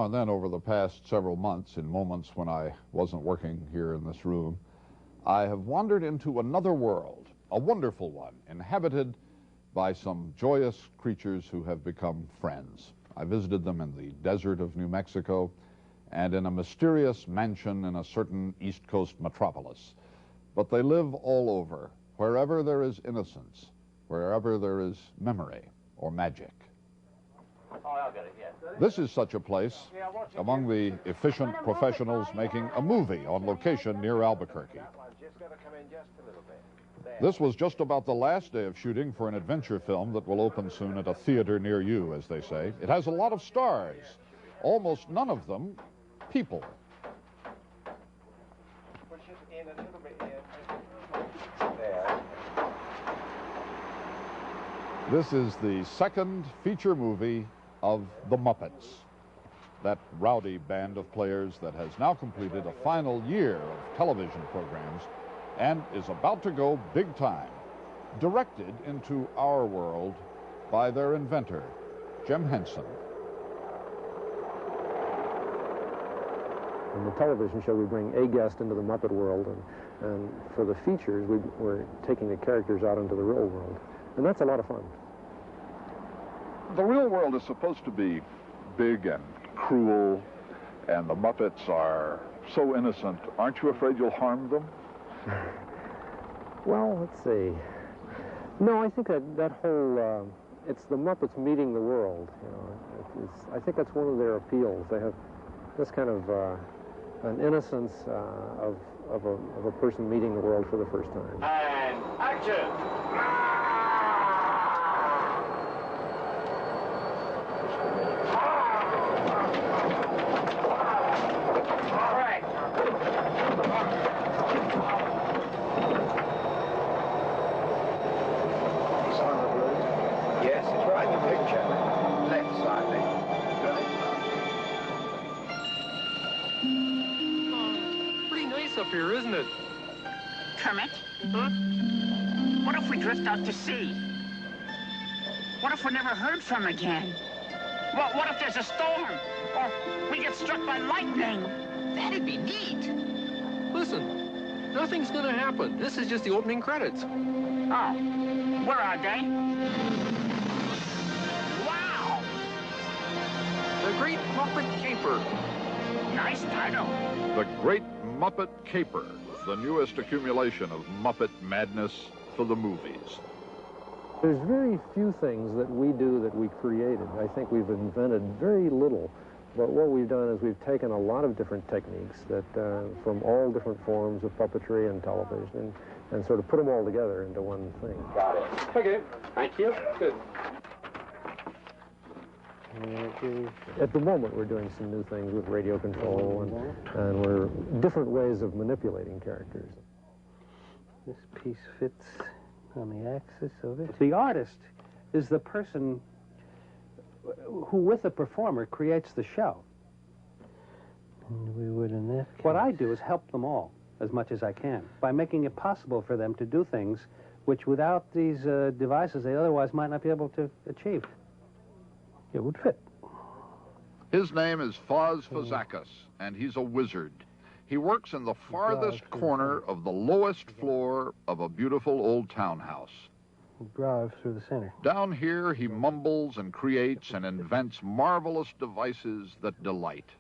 And then over the past several months, in moments when I wasn't working here in this room, I have wandered into another world, a wonderful one, inhabited by some joyous creatures who have become friends. I visited them in the desert of New Mexico and in a mysterious mansion in a certain East Coast metropolis. But they live all over, wherever there is innocence, wherever there is memory or magic. Oh, I'll get it, yeah. This is such a place among the efficient professionals making a movie on location near Albuquerque. This was just about the last day of shooting for an adventure film that will open soon at a theater near you, as they say. It has a lot of stars, almost none of them people. Push it in a little bit in. There. This is the second feature movie of the Muppets, that rowdy band of players that has now completed a final year of television programs and is about to go big time, directed into our world by their inventor, Jim Henson. In the television show, we bring a guest into the Muppet world, and for the features, we're taking the characters out into the real world, and that's a lot of fun. The real world is supposed to be big and cruel, and the Muppets are so innocent. Aren't you afraid you'll harm them? Well, let's see. No, I think that whole, it's the Muppets meeting the world, you know. I think that's one of their appeals. They have this kind of an innocence of a person meeting the world for the first time. And action! Up here, isn't it? Kermit? Huh? What if we drift out to sea? What if we're never heard from again? Well, what if there's a storm? Or we get struck by lightning? That'd be neat. Listen, nothing's gonna happen. This is just the opening credits. Oh, where are they? Wow! The Great Muppet Caper. Nice title. The Great Muppet Caper, the newest accumulation of Muppet madness for the movies. There's very few things that we do that we created. I think we've invented very little, but what we've done is we've taken a lot of different techniques that from all different forms of puppetry and television and sort of put them all together into one thing. Got it. Okay, thank you. Good. At the moment, we're doing some new things with radio control, and we're different ways of manipulating characters. This piece fits on the axis of it. The artist is the person who, with the performer, creates the show. And we would in that case. What I do is help them all as much as I can by making it possible for them to do things which, without these devices, they otherwise might not be able to achieve. It would fit. His name is Foz Fazakas, and he's a wizard. He works in the farthest corner of the lowest floor of a beautiful old townhouse. Drive through the center. Down here, he mumbles and creates and invents marvelous devices that delight.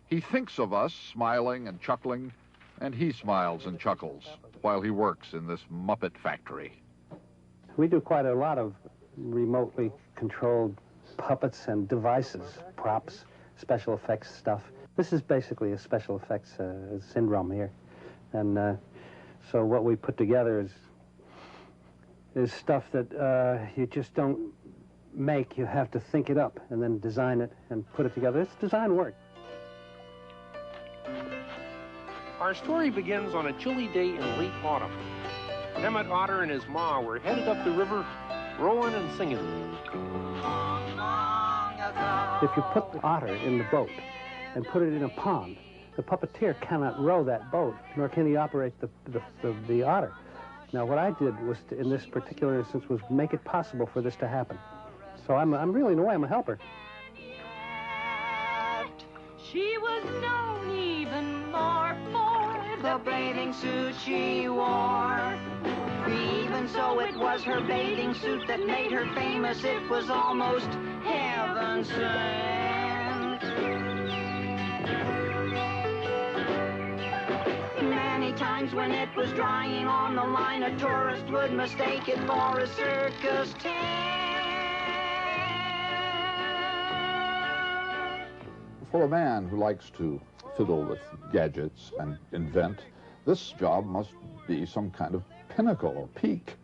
He thinks of us smiling and chuckling, and he smiles and chuckles while he works in this Muppet factory. We do quite a lot of remotely controlled puppets and devices, props, special effects stuff. This is basically a special effects syndrome here. And so what we put together is stuff that you just don't make. You have to think it up and then design it and put it together. It's design work. Our story begins on a chilly day in late autumn. Emmett Otter and his ma were headed up the river, rowing and singing. If you put the otter in the boat and put it in a pond, the puppeteer cannot row that boat, nor can he operate the otter. Now, what I did was, in this particular instance, was make it possible for this to happen. So I'm really, in a way, I'm a helper. the bathing suit she wore. Even so, it was her bathing suit that made her famous. It was almost heaven sent. Many times when it was drying on the line, a tourist would mistake it for a circus tent. For a man who likes to fiddle with gadgets and invent, this job must be some kind of pinnacle or peak.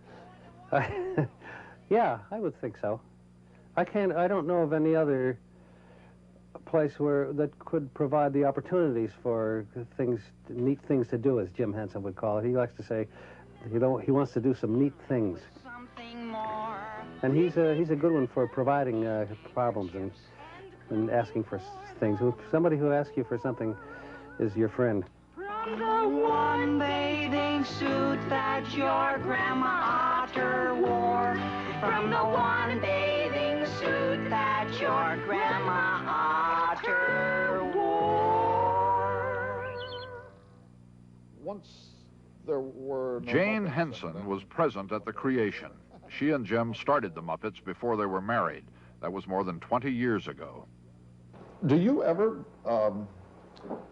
Yeah, I would think so. I don't know of any other place that could provide the opportunities for neat things to do, as Jim Henson would call it. He likes to say, he wants to do some neat things. Something more. And he's a good one for providing problems and asking for things. Somebody who asks you for something is your friend. From the one bathing suit that your Grandma Otter wore. From the one bathing suit that your Grandma Otter wore. Once there were... Jane Henson was present at the creation. She and Jim started the Muppets before they were married. That was more than 20 years ago. Do you ever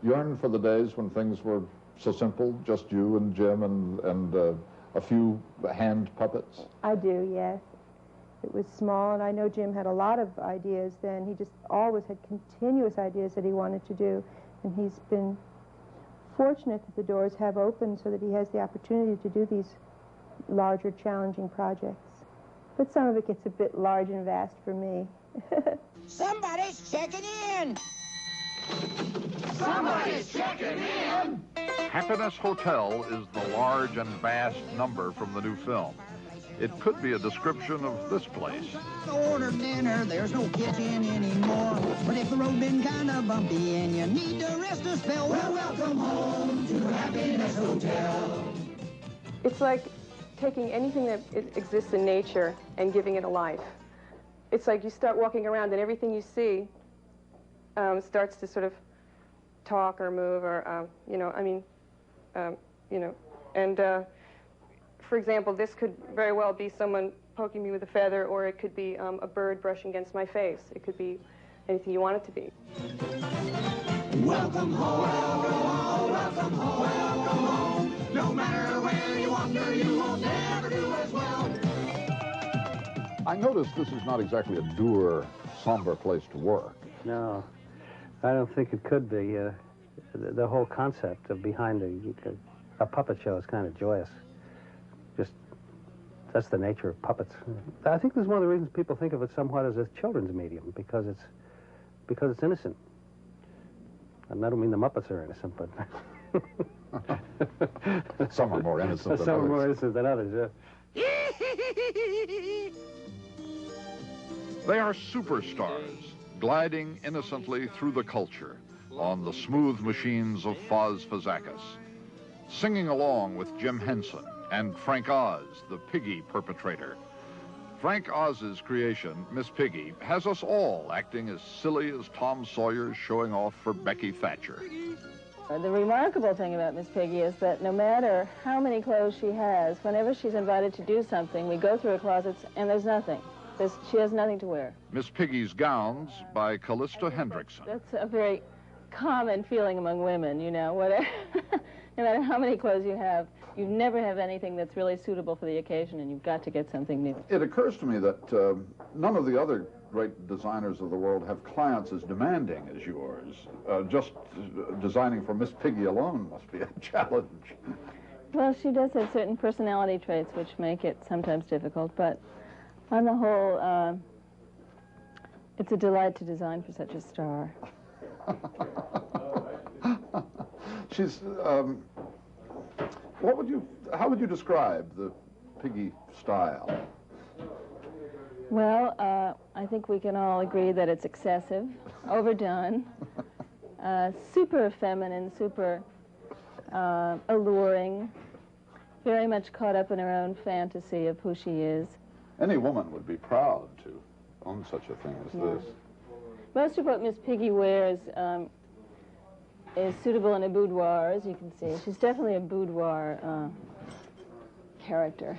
yearn for the days when things were so simple, just you and Jim and a few hand puppets? I do, yes. It was small, and I know Jim had a lot of ideas then. He just always had continuous ideas that he wanted to do, and he's been fortunate that the doors have opened so that he has the opportunity to do these larger, challenging projects. But some of it gets a bit large and vast for me. Somebody's checking in! Somebody's checking in! Happiness Hotel is the large and vast number from the new film. It could be a description of this place. Order dinner, there's no kitchen anymore. But if the road been kind of bumpy and you need to rest a spell, well, welcome home to Happiness Hotel. It's like taking anything that exists in nature and giving it a life. It's like you start walking around and everything you see starts to sort of talk or move or, for example, this could very well be someone poking me with a feather, or it could be a bird brushing against my face. It could be anything you want it to be. Welcome home, welcome home, welcome home, welcome home. No matter where you wander, you will never do as well. I notice this is not exactly a dour, somber place to work. No, I don't think it could be. The whole concept of behind a puppet show is kind of joyous. That's the nature of puppets. I think this is one of the reasons people think of it somewhat as a children's medium, because it's innocent. And I don't mean the Muppets are innocent, but some are more innocent than others. Some are more innocent than others, yeah. They are superstars, gliding innocently through the culture on the smooth machines of Foz Fazakas, singing along with Jim Henson and Frank Oz, the Piggy perpetrator. Frank Oz's creation, Miss Piggy, has us all acting as silly as Tom Sawyer showing off for Becky Thatcher. The remarkable thing about Miss Piggy is that no matter how many clothes she has, whenever she's invited to do something, we go through her closets and there's nothing. She has nothing to wear. Miss Piggy's Gowns by Callista Hendrickson. That's a very common feeling among women, you know. Whatever, no matter how many clothes you have, you never have anything that's really suitable for the occasion, and you've got to get something new. It occurs to me that none of the other great designers of the world have clients as demanding as yours. Just designing for Miss Piggy alone must be a challenge. Well, she does have certain personality traits which make it sometimes difficult, but on the whole, it's a delight to design for such a star. She's, how would you describe the Piggy style? Well, I think we can all agree that it's excessive, overdone, super feminine, super alluring, very much caught up in her own fantasy of who she is. Any woman would be proud to own such a thing as this. Most of what Miss Piggy wears is suitable in a boudoir, as you can see. She's definitely a boudoir character.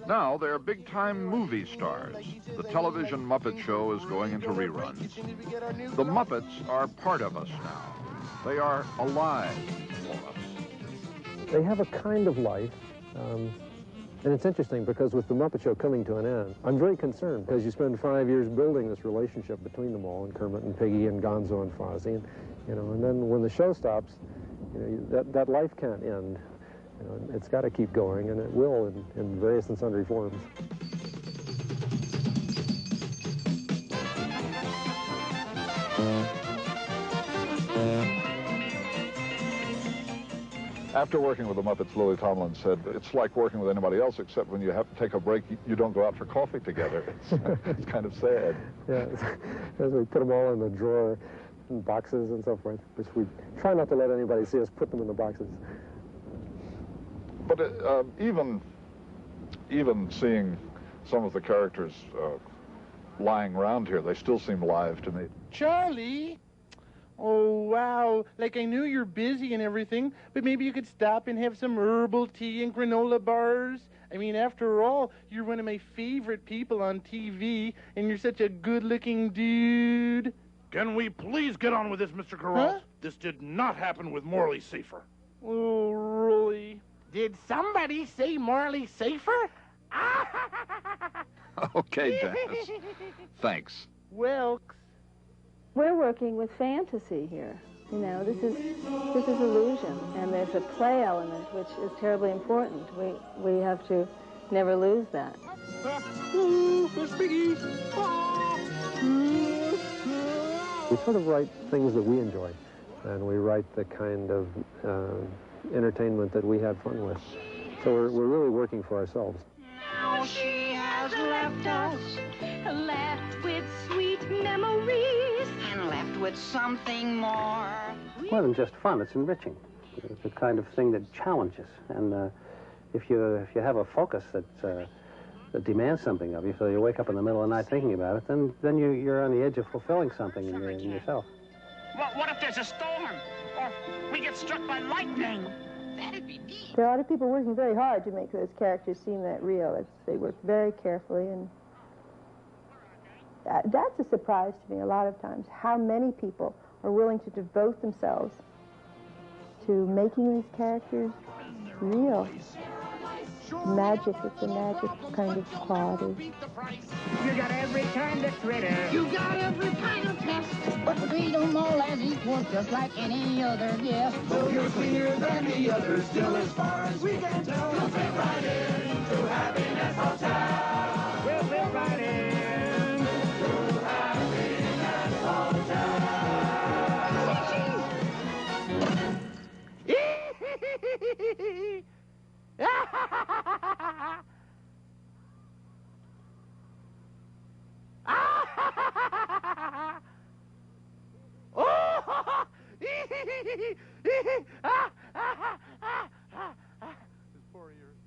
Now they're big-time movie stars. The television Muppet Show is going into reruns. The Muppets are part of us now. They are alive for us. They have a kind of life, and it's interesting because with the Muppet Show coming to an end, I'm very concerned because you spend 5 years building this relationship between them all, and Kermit and Piggy and Gonzo and Fozzie, and, you know, and then when the show stops, you know, that life can't end. You know, it's got to keep going, and it will in various and sundry forms. After working with the Muppets, Lily Tomlin said, it's like working with anybody else, except when you have to take a break, you don't go out for coffee together. It's kind of sad. Yeah, as we put them all in the drawer, in boxes and so forth, which we try not to let anybody see us put them in the boxes. But even seeing some of the characters lying around here, they still seem live to me. Charlie? Oh, wow. Like, I knew you're busy and everything, but maybe you could stop and have some herbal tea and granola bars. I mean, after all, you're one of my favorite people on TV, and you're such a good-looking dude. Can we please get on with this, Mr. Carell? Huh? This did not happen with Morley Safer. Oh, really? Did somebody say Marley Safer? Okay, Janice. Thanks. Welks. We're working with fantasy here. You know, this is illusion, and there's a play element which is terribly important. We have to never lose that. We sort of write things that we enjoy, and we write the kind of entertainment that we have fun with. So we're really working for ourselves. Now she has left us, left with sweet memories, and left with something more. More than just fun, it's enriching. It's the kind of thing that challenges. And if you have a focus that demands something of you, so you wake up in the middle of the night thinking about it, then you're on the edge of fulfilling something in yourself. What if there's a storm? Or we get struck by lightning? That'd be neat. There are a lot of people working very hard to make those characters seem that real. They work very carefully, and that's a surprise to me a lot of times, how many people are willing to devote themselves to making these characters real. Magic, it's a magic kind of quality. You got every kind of critter. You got every kind of pest. But we treat them all as equal, just like any other guest. Though you're cleaner than the others, still as far as we can tell, you'll fit right in to Happiness Hotel. We'll fit right in to Happiness Hotel. Poor ears.